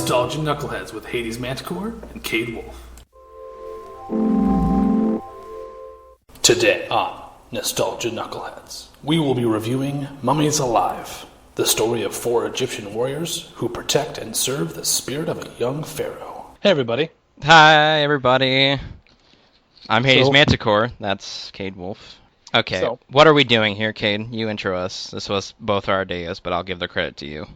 Nostalgia Nuckleheds with Hades Manticore and Kade Wolfe. Today on Nostalgia Knuckleheads, we will be reviewing Mummies Alive, the story of 4 Egyptian warriors who protect and serve the spirit of a young pharaoh. Hey everybody. Hi everybody. I'm Hades Manticore. That's Kade Wolfe. Okay, what are we doing here, Kade? You intro us. This was both our ideas, but I'll give the credit to you.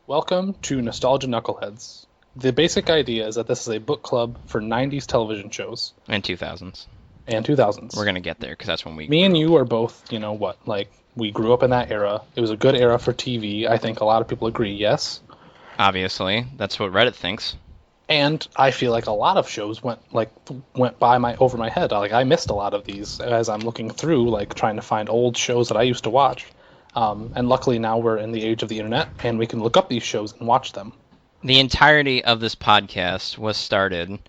Welcome to Nostalgia Knuckleheads. The basic idea is that this is a book club for 90s television shows. And 2000s. And 2000s. We're going to get there, because that's when we Me and you are both, we grew up in that era. It was a good era for TV. I think a lot of people agree, yes? Obviously. That's what Reddit thinks. And I feel like a lot of shows went by over my head. I missed a lot of these as I'm looking through, trying to find old shows that I used to watch. And luckily now we're in the age of the internet, and we can look up these shows and watch them. The entirety of this podcast was started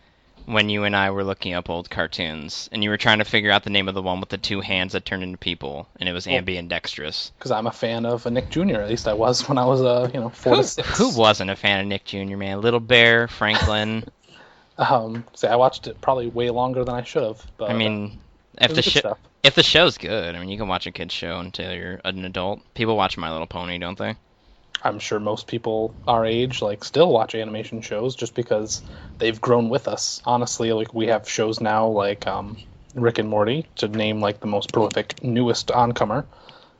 when you and I were looking up old cartoons, and you were trying to figure out the name of the one with the 2 hands that turned into people, and it was ambidextrous. Because I'm a fan of Nick Jr., at least I was when I was, 4 to 6. Who wasn't a fan of Nick Jr., man? Little Bear, Franklin. I watched it probably way longer than I should have. But, I mean, if the show's good, I mean, you can watch a kid's show until you're an adult. People watch My Little Pony, don't they? I'm sure most people our age still watch animation shows just because they've grown with us. Honestly, we have shows now like Rick and Morty, to name the most prolific newest oncomer,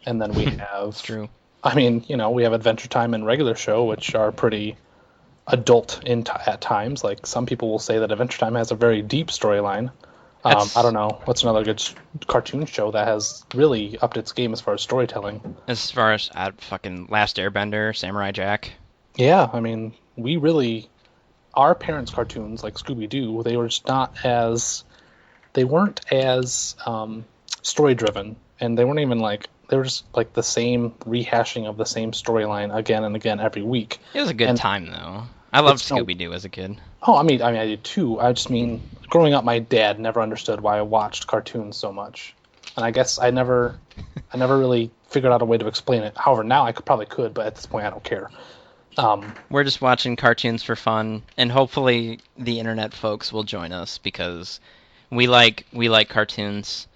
and then we have It's true. I mean, we have Adventure Time and Regular Show, which are pretty adult at times. Some people will say that Adventure Time has a very deep storyline. I don't know. What's another good cartoon show that has really upped its game as far as storytelling? As far as fucking Last Airbender, Samurai Jack. Yeah, I mean, our parents' cartoons, like Scooby-Doo, they were just they weren't as story-driven, and they weren't even they were just the same rehashing of the same storyline again and again every week. It was a good time, though. I loved Scooby-Doo as a kid. Oh, I mean, I did too. I just mean, growing up, my dad never understood why I watched cartoons so much, and I guess I never really figured out a way to explain it. However, now I probably could, but at this point, I don't care. We're just watching cartoons for fun, and hopefully, the internet folks will join us because we like cartoons,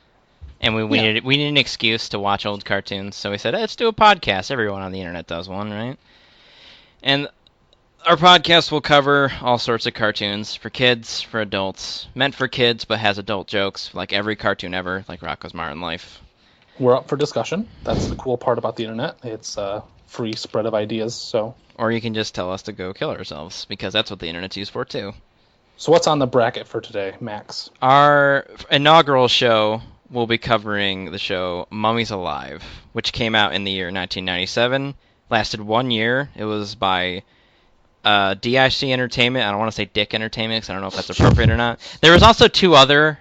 and we need an excuse to watch old cartoons. So we said, let's do a podcast. Everyone on the internet does one, right? And our podcast will cover all sorts of cartoons for kids, for adults, meant for kids but has adult jokes, like every cartoon ever, like Rocko's Modern Life. We're up for discussion. That's the cool part about the internet. It's a free spread of ideas. Or you can just tell us to go kill ourselves, because that's what the internet's used for too. So what's on the bracket for today, Max? Our inaugural show will be covering the show Mummies Alive, which came out in the year 1997, lasted 1 year. It was by DIC Entertainment. I don't want to say Dick Entertainment because I don't know if that's appropriate or not. There was also 2 other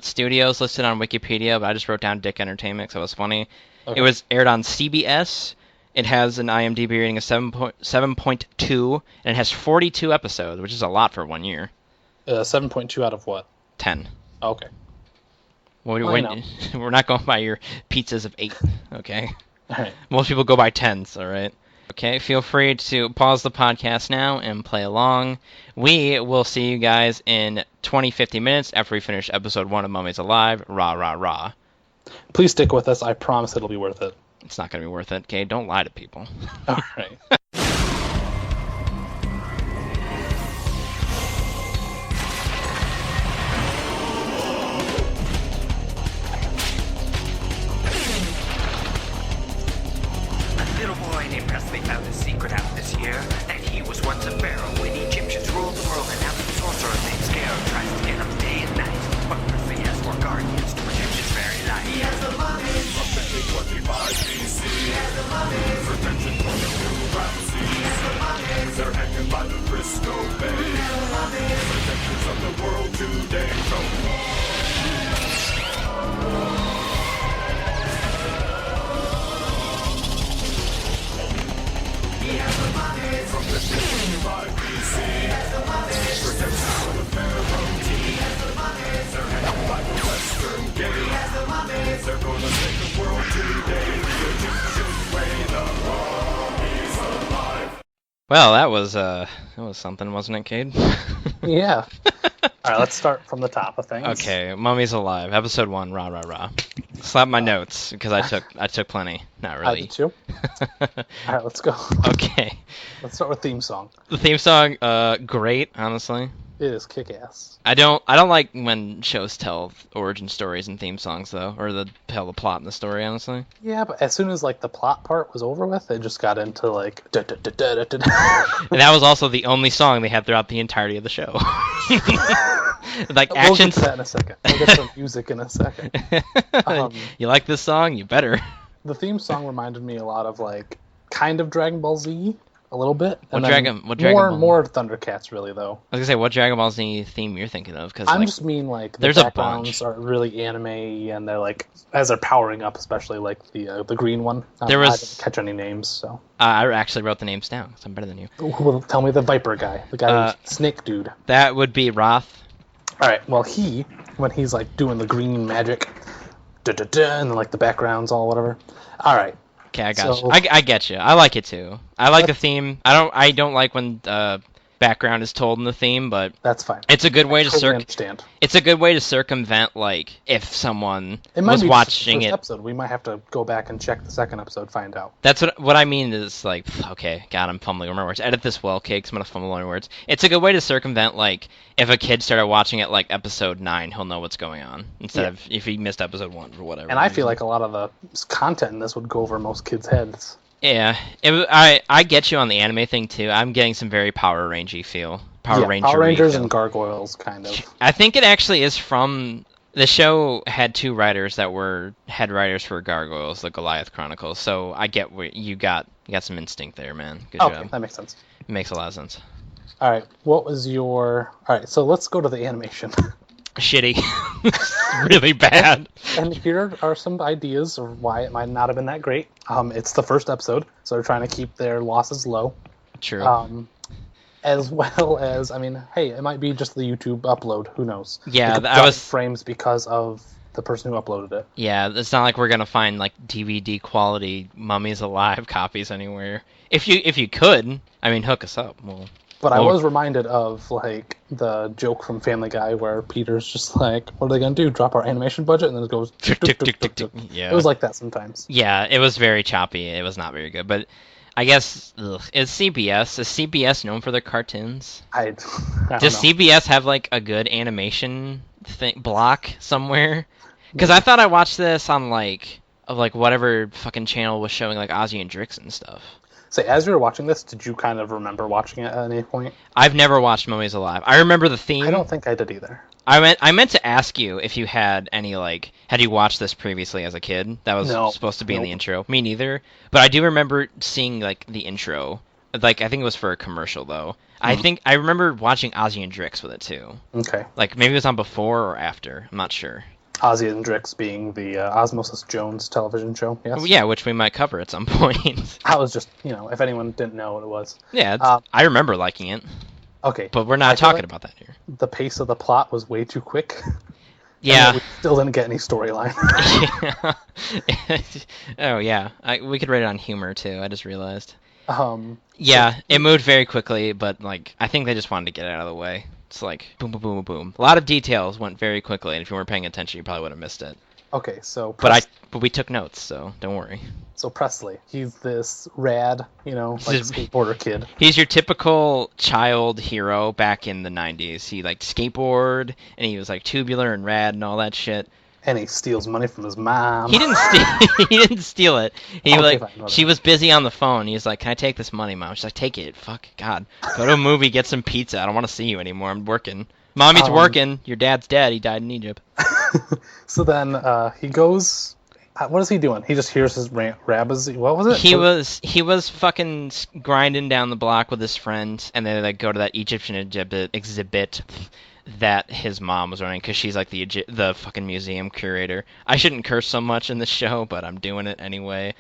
studios listed on Wikipedia, but I just wrote down Dick Entertainment because it was funny. Okay. It was aired on CBS. It has an IMDb rating of 7.2, and it has 42 episodes, which is a lot for 1 year. 7.2 out of what? 10. Okay. Well, we're not going by your pizzas of 8, okay? All right. Most people go by 10s, all right? Okay, feel free to pause the podcast now and play along. We will see you guys in 50 minutes after we finish episode 1 of Mummies Alive. Rah, rah, rah. Please stick with us. I promise it'll be worth it. It's not going to be worth it, okay? Don't lie to people. All right. Found a secret out this year that he was once a pharaoh when Egyptians ruled the world, and now some sorcerer named Scarab tries to get him day and night. But first he has 4 guardians to protect his very life. He has the mummies. From 25 BC. He has the mummies. Protection from the new Ramses. He has the mummies. They're hanging by the Frisco Bay. He has the mummies. Protectors of the world today. From the 55 BC, protection from the Pharaoh team. They're hanging by the Western Gate. They're gonna save the world today. The Egyptian way, the Well, that was something, wasn't it, Cade? Yeah. All right, let's start from the top of things. Okay, Mummies Alive, episode 1, rah rah rah. Slap my notes because I took plenty. Not I really. did too. All right, let's go. Okay. Let's start with theme song. The theme song, great, honestly. It is kick-ass. I don't like when shows tell origin stories and theme songs though, or tell the plot in the story, honestly. Yeah, but as soon as like the plot part was over with, it just got into like And that was also the only song they had throughout the entirety of the show. Like We'll get actions. to that in a second. We'll get to music in a second. You like this song? You better. The theme song reminded me a lot of like kind of Dragon Ball Z, a little bit. What then Dragon Ball? more Thundercats really though. I was gonna say what Dragon Ball Z theme you're thinking of? Because I like, just mean like the there's a backgrounds are really anime, and they're like as they're powering up, especially like the green one. There I was- didn't catch any names, so I actually wrote the names down because I'm better than you. well, tell me the Viper guy, the guy Snake dude. That would be Roth. All right, well when he's like doing the green magic, and then like the backgrounds all whatever. All right. Okay, I got So- you. I get you. I like it too. I like the theme. I don't like when background is told in the theme, but That's fine. it's a good way to Totally understand. It's a good way to circumvent like if someone It might was be watching just the it. first episode. We might have to go back and check the second episode, find out. That's what I mean is like, okay, God, I'm fumbling over my words. Edit this well, okay, 'cause I'm gonna fumble over my words. It's a good way to circumvent like if a kid started watching it like episode 9, he'll know what's going on instead of if he missed episode 1 or whatever. And I feel like a lot of the content in this would go over most kids' heads. Yeah, I get you on the anime thing too. I'm getting some very Power Rangey feel. Power Rangers feel. and Gargoyles, kind of. I think it actually is from the show had 2 writers that were head writers for Gargoyles, the Goliath Chronicles. So I get what you got. You got some instinct there, man. Good Okay, job. that makes sense. It makes a lot of sense. All right, what was your... All right, so let's go to the animation. Shitty. Really bad. And here are some ideas of why it might not have been that great. It's the first episode, so they're trying to keep their losses low. True. As well as, I mean, hey, it might be just the YouTube upload. Who knows? Yeah, It could I drop was- frames because of the person who uploaded it. Yeah, it's not like we're gonna find like DVD quality Mummies Alive copies anywhere. If you could, I mean, hook us up. But I Well- was reminded of like the joke from Family Guy where Peter's just like, "What are they gonna do? Drop our animation budget?" And then it goes. Tick, tick, tick, tick, tick. Yeah. It was like that sometimes. Yeah, it was very choppy. It was not very good. But I guess it's CBS. Is CBS known for their cartoons? I don't Does know. CBS have like a good animation block somewhere? Because I thought I watched this on like whatever fucking channel was showing like Ozzy and Drix and stuff. So as you were watching this, did you kind of remember watching it at any point? I've never watched Mummies Alive. I remember the theme. I don't think I did either. I meant to ask you if you had any like had you watched this previously as a kid? That was No. supposed to be in the Nope. intro. Me neither. But I do remember seeing like the intro. Like I think it was for a commercial though. I think I remember watching Ozzy and Drix with it too. Okay. Like maybe it was on before or after. I'm not sure. Ozzy and Drix being the Osmosis Jones television show. Yes. Yeah, which we might cover at some point. I was just, if anyone didn't know what it was. Yeah, I remember liking it, Okay. but we're I not feel talking like about that here. The pace of the plot was way too quick. and Yeah. that we still didn't get any storyline. Oh yeah, we could rate it on humor too. I just realized. Yeah. It moved very quickly, but like I think they just wanted to get it out of the way. It's like boom, boom, boom, boom. A lot of details went very quickly, and if you weren't paying attention, you probably would have missed it. Okay, so But we took notes, so don't worry. So Presley, he's this rad, like Just- skateboarder kid. He's your typical child hero back in the 90s. He liked skateboard, and he was like tubular and rad and all that shit. And he steals money from his mom. He didn't steal. He didn't steal it. He Okay, fine, she whatever. was busy on the phone. He was like, "Can I take this money, Mom?" She's like, "Take it. Fuck God. Go to a movie, get some pizza. I don't want to see you anymore. I'm working. Mommy's working. Your dad's dead. He died in Egypt." So then he goes. What is he doing? He just hears his rabbis. What was it? He was fucking grinding down the block with his friend, and they like go to that Egyptian exhibit that his mom was running because she's like the fucking museum curator. I shouldn't curse so much in this show, but I'm doing it anyway.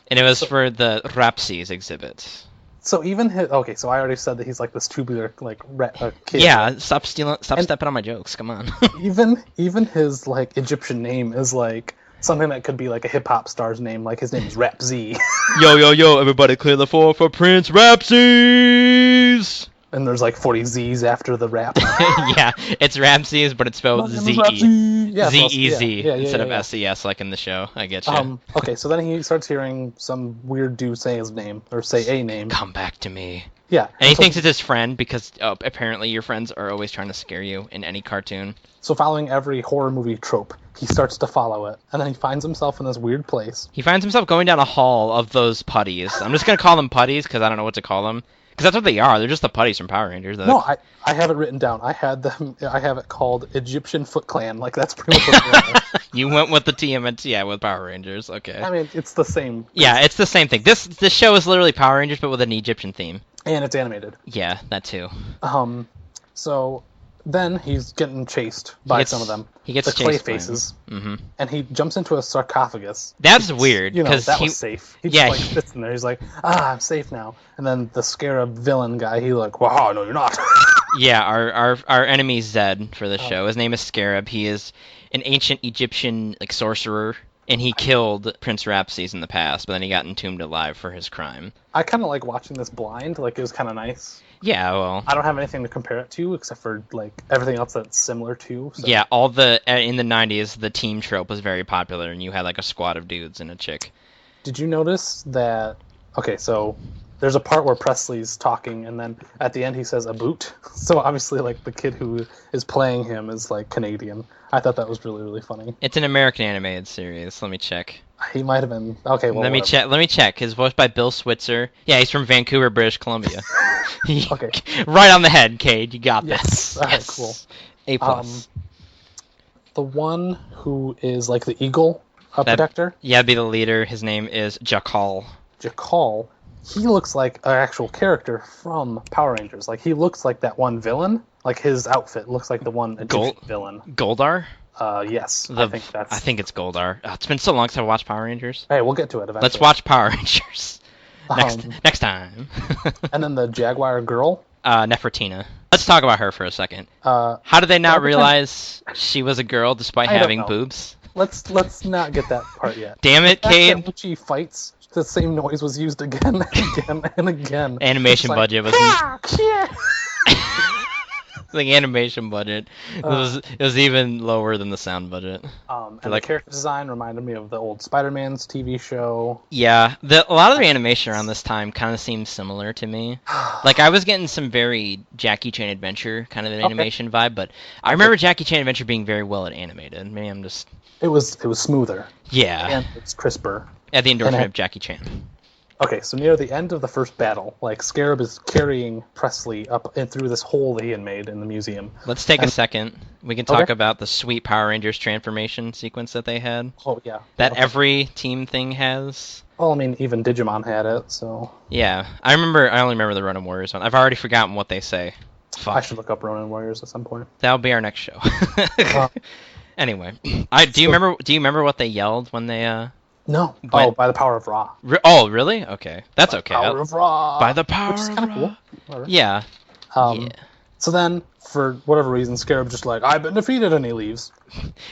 And it was for the Rapses exhibit. So even his. Okay, so I already said that he's like this tubular kid. Yeah, stop stepping on my jokes. Come on. Even his like Egyptian name is like Something that could be like a hip hop star's name, like his name is Rap Z. Yo, everybody clear the floor for Prince Rapsies! And there's like 40 Z's after the rap. Yeah, it's Ramses, but it's spelled Z-E. Yeah, Z-E-Z yeah, instead of yeah. S-E-S like in the show. I get you. Okay, so then he starts hearing some weird dude say his name, or say a name. Come back to me. Yeah. And he thinks it's his friend because apparently your friends are always trying to scare you in any cartoon. So following every horror movie trope, he starts to follow it, and then he finds himself in this weird place. He finds himself going down a hall of those putties. I'm just going to call them putties because I don't know what to call them. Because that's what they are. They're just the putties from Power Rangers. No, I have it written down. I have it called Egyptian Foot Clan. Like, that's pretty much what they are. You went with the TMNT, with Power Rangers. Okay. I mean, it's the same. Yeah, it's the same thing. This show is literally Power Rangers, but with an Egyptian theme. And it's animated. Yeah, that too. So then he's getting chased by some of them. He gets the clay chased by faces. Mm-hmm. And he jumps into a sarcophagus. That's weird. You know, that he was safe. He yeah, just sits in there. He's like, I'm safe now. And then the scarab villain guy, he like, wow, no, you're not. Yeah, our enemy Zed for this show. His name is Scarab. He is an ancient Egyptian sorcerer, and he killed Prince Rapses in the past, but then he got entombed alive for his crime. I kind of like watching this blind. Like, it was kind of nice. Yeah, well, I don't have anything to compare it to except for like everything else that's similar to. So. Yeah, in the 90s, the team trope was very popular, and you had like a squad of dudes and a chick. Did you notice that? Okay, so there's a part where Presley's talking, and then at the end he says a boot. So obviously, like, the kid who is playing him is like Canadian. I thought that was really, really funny. It's an American animated series. Let me check. He might have been. Okay, well, Let me check. Let me check. His voice by Bill Switzer. Yeah, he's from Vancouver, British Columbia. Okay. Right on the head, Kade. You got Yes. this. All right, Yes. cool. A+. The one who is like the eagle protector, Yeah, be the leader. His name is Ja-Kal. Ja-Kal. He looks like an actual character from Power Rangers. Like, he looks like that one villain. Like, his outfit looks like the one Egyptian villain. Goldar? Yes. I think it's Goldar. It's been so long since I watched Power Rangers. Hey, we'll get to it eventually. Let's watch Power Rangers next time. And then the Jaguar girl. Nefer-Tina. Let's talk about her for a second. How did they not realize she was a girl despite having boobs? Let's not get that part yet. Damn it, Kade. When she fights, the same noise was used again and again and again. Animation like, budget was. The animation budget it was even lower than the sound budget. And the character design reminded me of the old Spider-Man's TV show. Yeah, a lot of the animation around this time kind of seems similar to me. Like, I was getting some very Jackie Chan Adventure kind of an animation vibe, but I remember Jackie Chan Adventure being very well animated. Maybe I'm just. It was smoother. Yeah. And it's crisper. At the endorsement of Jackie Chan. Okay, so near the end of the first battle, like, Scarab is carrying Presley up and through this hole that he had made in the museum. Let's take a second. We can talk about the sweet Power Rangers transformation sequence that they had. Oh, yeah. That every team thing has. Well, I mean, even Digimon had it, so... Yeah. I only remember the Ronin Warriors one. I've already forgotten what they say. Fuck. I should look up Ronin Warriors at some point. That'll be our next show. Anyway. Do you remember what they yelled when they, No. By the power of Ra. Oh, really? Okay. That's okay. Power of Ra. By the power Which is of kind Ra. of cool. Yeah. Yeah. So then, for whatever reason, Scarab's just like, I've been defeated, and he leaves.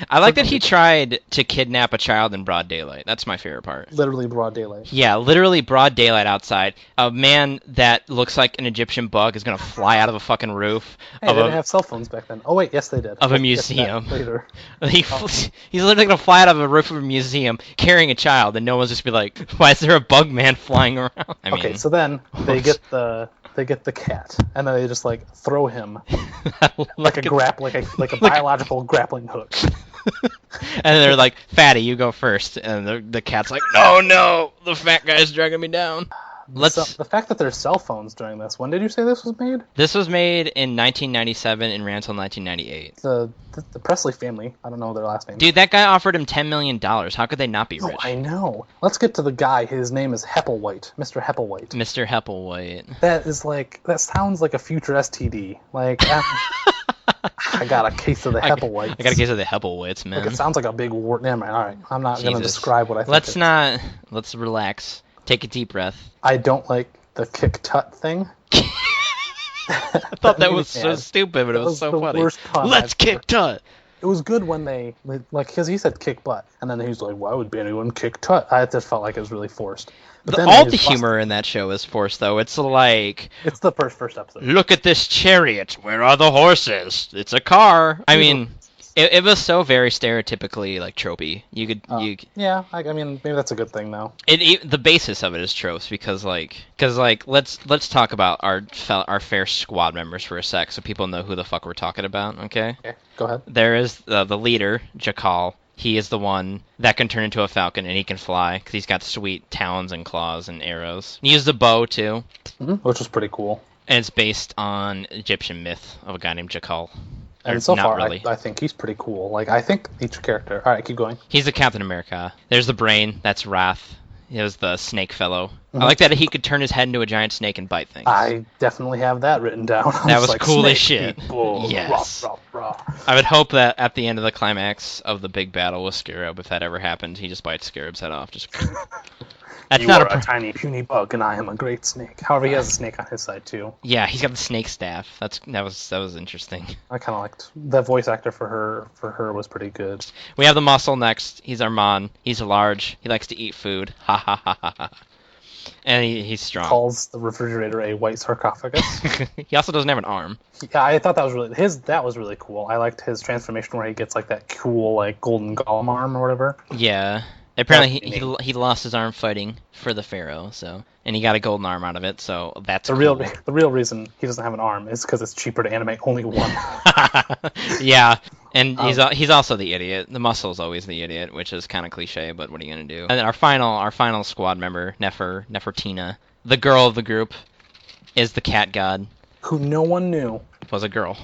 I like that he tried to kidnap a child in broad daylight. That's my favorite part. Literally broad daylight. Yeah, literally broad daylight outside. A man that looks like an Egyptian bug is going to fly out of a fucking roof. Hey, they didn't have cell phones back then. Oh, wait, yes, they did. Of a museum. Later. He's literally going to fly out of a roof of a museum carrying a child, and no one's just be like, why is there a bug man flying around? Okay, so then they get the cat, and then they just like throw him like a biological grappling hook. And they're like, "Fatty, you go first." And the cat's like, "No, the fat guy's dragging me down." The fact that there's cell phones during this. When did you say this was made? This was made in 1997 and ran until 1998. The Presley family. I don't know their last name. Dude, that guy offered him $10 million. How could they not be rich? Oh, I know. Let's get to the guy. His name is Hepplewhite. Mr. Hepplewhite. Mr. Hepplewhite. That sounds like a future STD. Like, I got a case of the Hepplewhites. I got a case of the Hepplewhites, man. Like, it sounds like a big wart. Never mind. All right. I'm not going to describe what I think. Let's relax. Take a deep breath. I don't like the kick tut thing. I thought that was so stupid, but it was so funny. Let's kick tut. It was good when they like because he said kick butt, and then he's like, "Why would anyone kick tut?" I just felt like it was really forced. But then All they the just humor in that show is forced, though. It's like, It's the first episode. look at this chariot. Where are the horses? It's a car. I mean, it was so very stereotypically like tropey. Yeah, I mean maybe that's a good thing though. The basis of it is tropes because let's talk about our fair squad members for a sec so people know who the fuck we're talking about. Okay. Okay, go ahead. There is the leader, Ja-Kal. He is the one that can turn into a falcon and he can fly because he's got sweet talons and claws and arrows. He uses a bow too, Which was pretty cool. and it's based on Egyptian myth of a guy named Ja-Kal. And so far, I think he's pretty cool. Like, I think each character... All right, keep going. He's a Captain America. There's the brain. That's Wrath. He was the snake fellow. I like that he could turn his head into a giant snake and bite things. I definitely have that written down. That was like, cool as shit. People, Yes. rah, rah, rah. I would hope that at the end of the climax of the big battle with Scarab, if that ever happened, he just bites Scarab's head off. Just... That's You not are a tiny, puny bug, and I am a great snake. However, he has a snake on his side, too. Yeah, he's got the snake staff. That was interesting. I kind of liked... The voice actor for her was pretty good. We have the muscle next. He's Armand. He's large. He likes to eat food. Ha ha ha ha ha. And he's strong. Calls the refrigerator a white sarcophagus. He also doesn't have an arm. Yeah, I thought that was really cool. I liked his transformation where he gets like that cool like golden golem arm or whatever. Yeah. Apparently he lost his arm fighting for the Pharaoh, and he got a golden arm out of it, so that's the real reason he doesn't have an arm is because it's cheaper to animate only one. Yeah, and he's also the idiot. The muscle's always the idiot, which is kind of cliche, but what are you gonna do? And then our final squad member, Nefer-Tina, the girl of the group, is the cat god. Who no one knew Was a girl.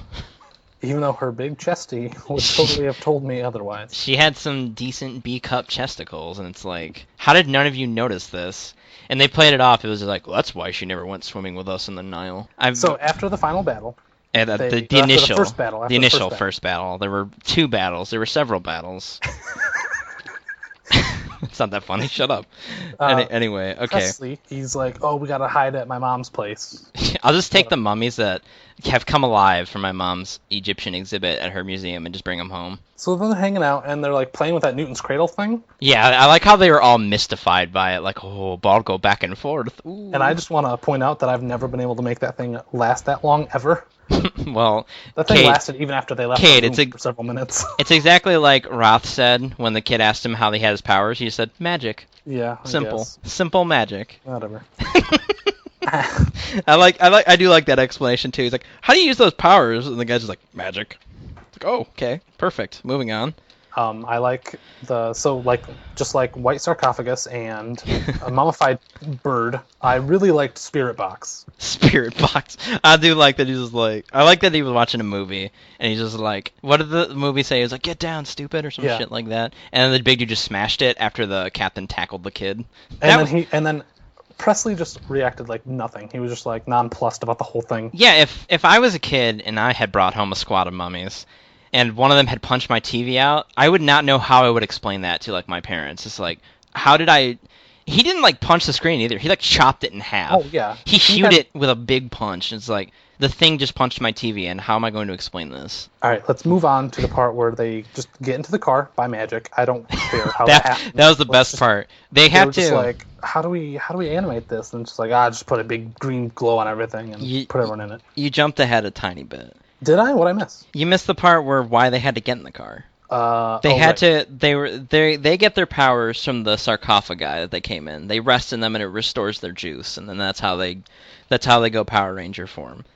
Even though her big chesty would totally have told me otherwise. She had some decent B-cup chesticles, and it's like, how did none of you notice this? And they played it off. It was like, well, that's why she never went swimming with us in the Nile. So after the final battle, and the initial first battle, there were two battles. There were several battles. It's not that funny. Shut up. Anyway, okay. Presley, he's like, oh, we gotta hide at my mom's place. I'll just take the mummies that have come alive from my mom's Egyptian exhibit at her museum and just bring them home. So then they're hanging out and they're like playing with that Newton's cradle thing. Yeah, I like how they were all mystified by it. Like, oh, ball go back and forth. Ooh. And I just want to point out that I've never been able to make that thing last that long ever. Well, that thing lasted even after they left the room for several minutes. It's exactly like Roth said when the kid asked him how he had his powers. He said, magic. Yeah, Simple magic. Whatever. I do like that explanation too. He's like, how do you use those powers? And the guy's just like, magic. It's like, oh, okay, perfect. Moving on. I like just like white sarcophagus and a mummified bird. I really liked Spirit Box. Spirit Box. I do like that. He's just like, I like that he was watching a movie and he's just like, what did the movie say? He was like, get down, stupid, or some shit like that. And then the big dude just smashed it after the captain tackled the kid. And then Presley just reacted like nothing. He was just like nonplussed about the whole thing. Yeah, if I was a kid and I had brought home a squad of mummies, and one of them had punched my TV out, I would not know how I would explain that to like my parents. It's like, how did I? He didn't like punch the screen either. He like chopped it in half. Oh yeah. He hewed it with a big punch. It's like the thing just punched my TV, and how am I going to explain this? All right, let's move on to the part where they just get into the car by magic. I don't care how that happened. That was the best part. They have to. Just like, how do we animate this? And just like, just put a big green glow on everything and put everyone in it. You jumped ahead a tiny bit. Did I? What'd I miss? You missed the part why they had to get in the car. They get their powers from the sarcophagi that they came in. They rest in them and it restores their juice, and then that's how they go Power Ranger form.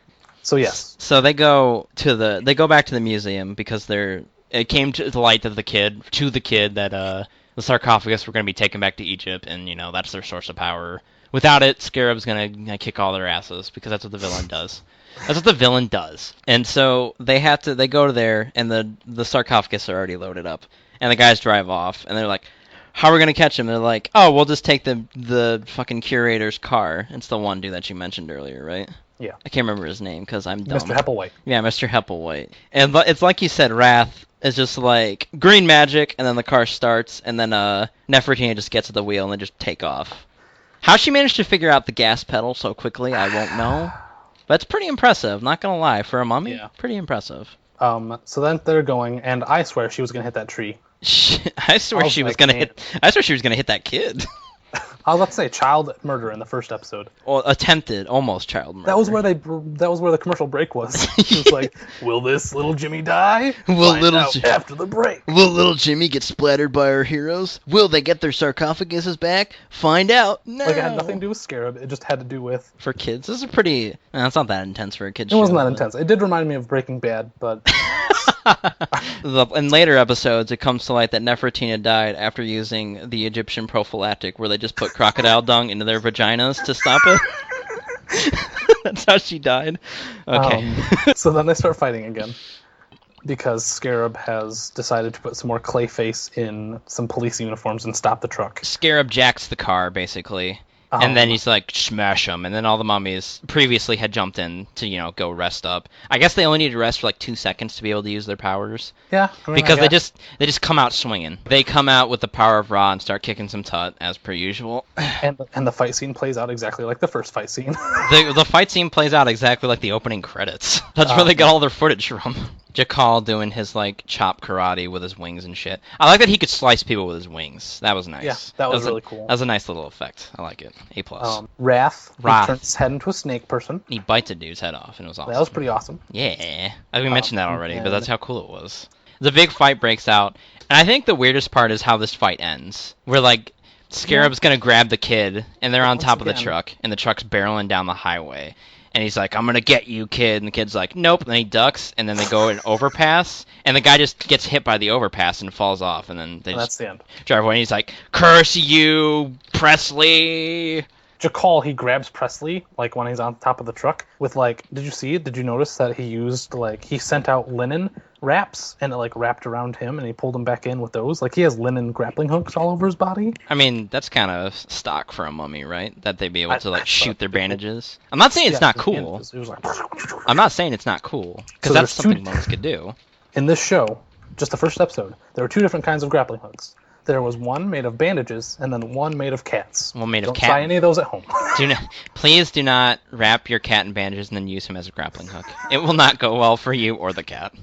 So yes. So they go back to the museum because it came to the light of the kid that the sarcophagus were going to be taken back to Egypt, and that's their source of power. Without it, Scarab's going to kick all their asses because that's what the villain does. That's what the villain does. And so they go there, and the sarcophagus are already loaded up. And the guys drive off, and they're like, how are we going to catch him? They're like, oh, we'll just take the fucking curator's car. It's the one dude that you mentioned earlier, right? Yeah. I can't remember his name because I'm dumb. Mr. Hepplewhite. Yeah, Mr. Hepplewhite. And it's like you said, Wrath is just like green magic, and then the car starts, and then Nefer-Tina just gets at the wheel, and they just take off. How she managed to figure out the gas pedal so quickly, I won't know. That's pretty impressive, not gonna lie. For a mummy, pretty impressive. So then they're going, and I swear she was gonna hit that tree. I swear she was gonna hit. I swear she was gonna hit that kid. I was about to say child murder in the first episode. Well, attempted, almost child murder. That was where the commercial break was. It was like, will this little Jimmy die? After the break. Will little Jimmy get splattered by our heroes? Will they get their sarcophaguses back? Find out. No. Like, it had nothing to do with Scarab. It just had to do with... For kids, this is pretty... it's not that intense for a kid's show. It wasn't that intense. It did remind me of Breaking Bad, but... In later episodes, it comes to light that Nefer-Tina died after using the Egyptian prophylactic, where they just put crocodile dung into their vaginas to stop it. That's how she died. Okay. So then they start fighting again, because Scarab has decided to put some more Clayface in some police uniforms and stop the truck. Scarab jacks the car, basically. And then he's like, smash them. And then all the mummies previously had jumped in to, go rest up. I guess they only need to rest for like 2 seconds to be able to use their powers. Yeah. Because they just come out swinging. They come out with the power of Ra and start kicking some tut, as per usual. And the fight scene plays out exactly like the first fight scene. The fight scene plays out exactly like the opening credits. That's where they got all their footage from. Ja-Kal doing his, chop karate with his wings and shit. I like that he could slice people with his wings. That was nice. Yeah, that was really cool. That was a nice little effect. I like it. A+. Wrath turns his head into a snake person. He bites a dude's head off, and it was awesome. That was pretty awesome. Yeah. I think we mentioned that already, but that's how cool it was. The big fight breaks out, and I think the weirdest part is how this fight ends. Where, Scarab's gonna grab the kid, and they're on top of the truck, and the truck's barreling down the highway. And he's like, I'm gonna get you, kid. And the kid's like, nope. And then he ducks, and then they go an overpass, and the guy just gets hit by the overpass and falls off, and then that's the end. Drive away, and he's like, curse you, Presley! Ja-Kal, he grabs Presley, when he's on top of the truck, with, did you see it? Did you notice that he used, he sent out linen wraps, and it, wrapped around him, and he pulled him back in with those? He has linen grappling hooks all over his body. I mean, that's kind of stock for a mummy, right? That they'd be able to, shoot their bandages. I'm not saying it's not cool. It was I'm not saying it's not cool, because that's something mummies could do. In this show, just the first episode, there were 2 different kinds of grappling hooks. There was one made of bandages, and then one made of cats. One made of cat. Don't try any of those at home. Please do not wrap your cat in bandages and then use him as a grappling hook. It will not go well for you or the cat.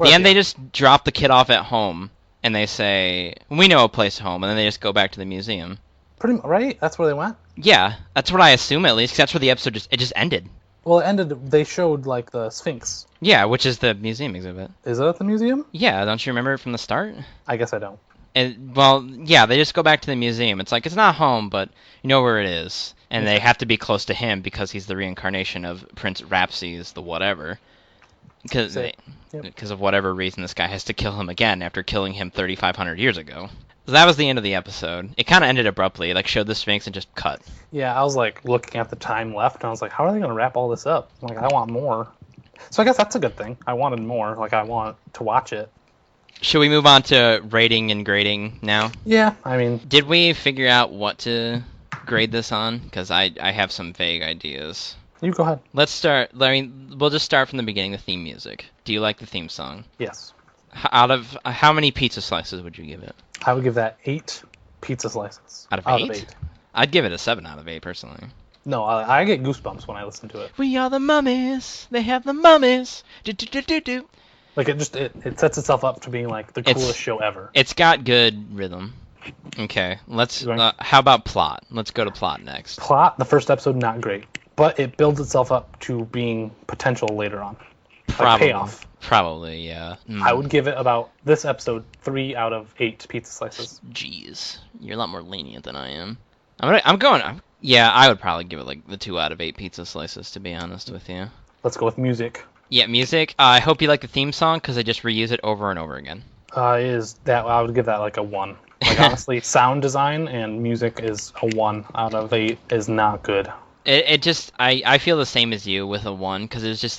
The end, they just drop the kid off at home, and they say, we know a place home, and then they just go back to the museum. Pretty much, right? That's where they went? Yeah, that's what I assume at least, because that's where the episode just ended. Well, it ended, they showed, the Sphinx. Yeah, which is the museum exhibit. Is it at the museum? Yeah, don't you remember it from the start? I guess I don't. Yeah, they just go back to the museum. It's it's not home, but you know where it is. And they have to be close to him because he's the reincarnation of Prince Rapses, the whatever. Because of whatever reason, this guy has to kill him again after killing him 3,500 years ago. So that was the end of the episode. It kind of ended abruptly. Showed the Sphinx and just cut. Yeah, I was, looking at the time left, and I was like, how are they going to wrap all this up? I want more. So I guess that's a good thing. I wanted more. I want to watch it. Should we move on to rating and grading now? Yeah, I mean... Did we figure out what to grade this on? Because I have some vague ideas. You go ahead. Let's start... we'll just start from the beginning, the theme music. Do you like the theme song? Yes. Out of... how many pizza slices would you give it? I would give that 8 pizza slices. Out of 8? I'd give it a 7 out of 8, personally. No, I get goosebumps when I listen to it. We are the mummies. They have the mummies. Do-do-do-do-do. It sets itself up to being the coolest show ever. It's got good rhythm. Okay, let's. How about plot? Let's go to plot next. Plot, the first episode, not great, but it builds itself up to being potential later on. Payoff. Probably, yeah. I would give it about this episode 3 out of 8 pizza slices. Jeez, you're a lot more lenient than I am. Yeah, I would probably give it the 2 out of 8 pizza slices, to be honest with you. Let's go with music. Yeah, music. I hope you like the theme song because they just reuse it over and over again. I would give that a 1. Honestly, sound design and music is a 1 out of 8 is not good. I feel the same as you with a 1 because it was just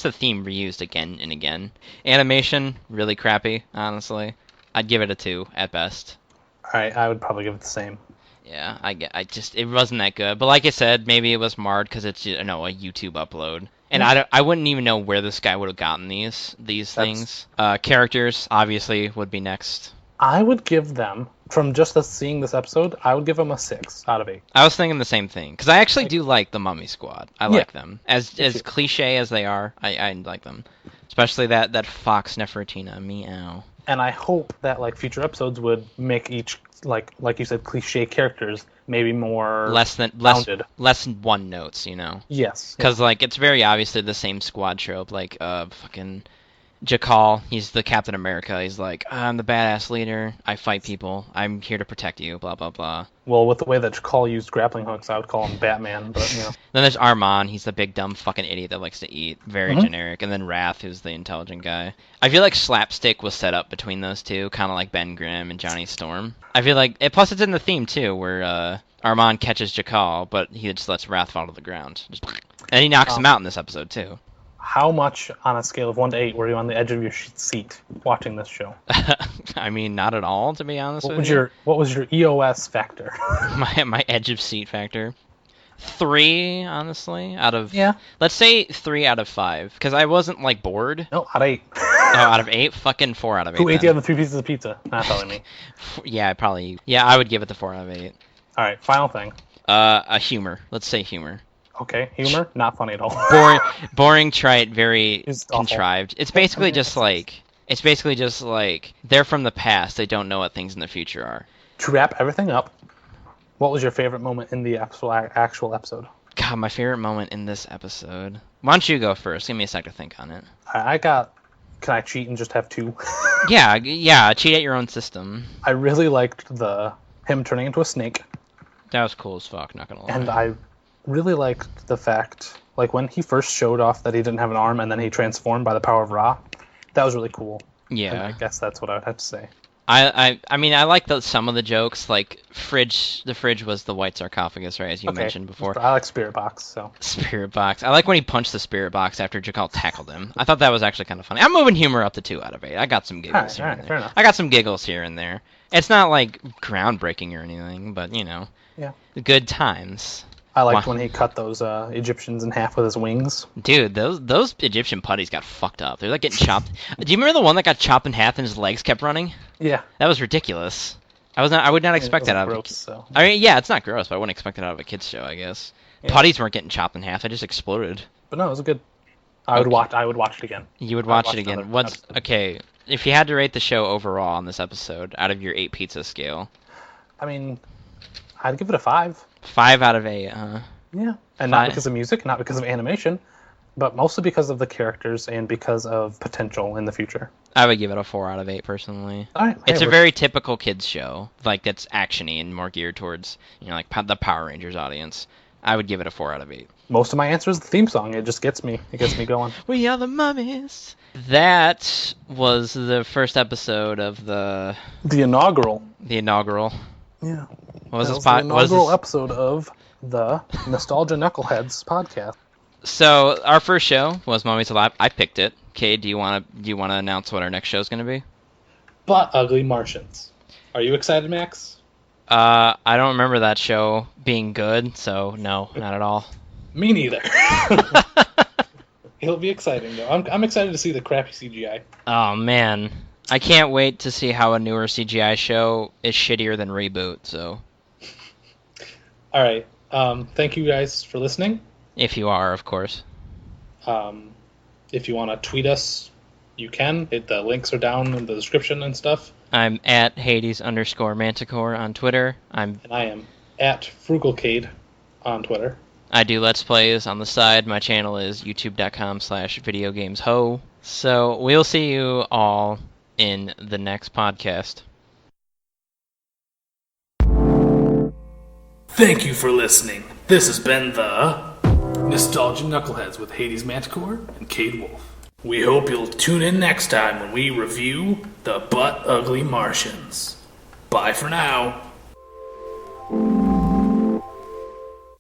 the theme reused again and again. Animation, really crappy, honestly. I'd give it a 2 at best. Alright, I would probably give it the same. Yeah, it wasn't that good. But like I said, maybe it was marred because it's, a YouTube upload. And I wouldn't even know where this guy would have gotten these things. Characters, obviously, would be next. I would give them, from just seeing this episode, I would give them a 6 out of 8. I was thinking the same thing. Because I actually do like the Mummy Squad. I like them. As cliche as they are, I like them. Especially that fox Nefer-Tina, meow. And I hope that like future episodes would make each like you said cliche characters maybe more rounded. less than one notes, you know. Yes. Because like it's very obviously the same squad trope. Like fucking Ja-Kal, he's the Captain America. He's like, I'm the badass leader. I fight people. I'm here to protect you. Blah blah blah. Well, with the way that Ja-Kal used grappling hooks, I would call him Batman. But you know. Then there's Armand. He's the big dumb fucking idiot that likes to eat. Very generic. And then Wrath, who's the intelligent guy. I feel like Slapstick was set up between those two, kind of like Ben Grimm and Johnny Storm. I feel like plus it's in the theme too, where Armand catches Ja-Kal, but he just lets Wrath fall to the ground. And he knocks him out in this episode too. How much on a scale of 1 to 8 were you on the edge of your seat watching this show? I mean, not at all, to be honest with you. What was your EOS factor? my edge of seat factor? 3, honestly, out of... Yeah. Let's say 3 out of 5, because I wasn't, like, bored. No, out of 8. Oh, out of 8? Fucking 4 out of 8. Who ate the other 3 pieces of pizza? Not telling me. Yeah, probably... Yeah, I would give it the 4 out of 8. Alright, final thing. A humor. Let's say humor. Okay, humor? Not funny at all. Boring, trite, very contrived. Awful. It's basically just like they're from the past. They don't know what things in the future are. To wrap everything up, what was your favorite moment in the actual episode? God, my favorite moment in this episode. Why don't you go first? Give me a sec to think on it. Can I cheat and just have 2? Yeah. Cheat at your own system. I really liked him turning into a snake. That was cool as fuck. Not gonna lie. And I really liked the fact, like when he first showed off that he didn't have an arm and then he transformed by the power of Ra. That was really cool. Yeah. And I guess that's what I would have to say. I mean, I like some of the jokes, like the fridge was the white sarcophagus, right, as you mentioned before. I like Spirit Box, so. Spirit Box. I like when he punched the Spirit Box after Ja-Kal tackled him. I thought that was actually kind of funny. I'm moving humor up to 2 out of 8. I got some giggles here and there. Fair enough. I got some giggles here and there. It's not, like, groundbreaking or anything, but, you know. Yeah. Good times. I liked when he cut those Egyptians in half with his wings. Dude, those Egyptian putties got fucked up. They're like getting chopped. Do you remember the one that got chopped in half and his legs kept running? Yeah. That was ridiculous. I would not expect that out of gross, so. I mean, yeah, it's not gross, but I wouldn't expect it out of a kid's show, I guess. Yeah. Putties weren't getting chopped in half. They just exploded. But no, it was good. I would watch it again. You would watch it again. Okay, if you had to rate the show overall on this episode out of your 8 pizza scale. I mean, I'd give it a 5. 5 out of 8, huh? Yeah. And not because of music, not because of animation, but mostly because of the characters and because of potential in the future. I would give it a 4 out of 8 personally. All right, it's a very typical kids show, like that's actiony and more geared towards, you know, like the Power Rangers audience. I would give it a 4 out of 8. Most of my answer is the theme song. It just gets me. It gets me going. We are the Mummies. That was the first episode of the inaugural. The inaugural. Yeah. What was this the inaugural episode of the Nostalgia Knuckleheads podcast. So our first show was Mummies Alive. I picked it. Kade, do you want to announce what our next show is going to be? But Ugly Martians. Are you excited, Max? I don't remember that show being good, so no, not at all. Me neither. It'll be exciting though. I'm excited to see the crappy CGI. Oh man, I can't wait to see how a newer CGI show is shittier than Reboot. So. All right. Thank you guys for listening. If you are, of course. If you want to tweet us, you can. The links are down in the description and stuff. I'm at Hades_Manticore on Twitter. And I am at FrugalCade on Twitter. I do Let's Plays on the side. My channel is youtube.com/videogamesho. So we'll see you all in the next podcast. Thank you for listening. This has been the Nostalgia Knuckleheads with Hades Manticore and Kade Wolfe. We hope you'll tune in next time when we review the Butt Ugly Martians. Bye for now.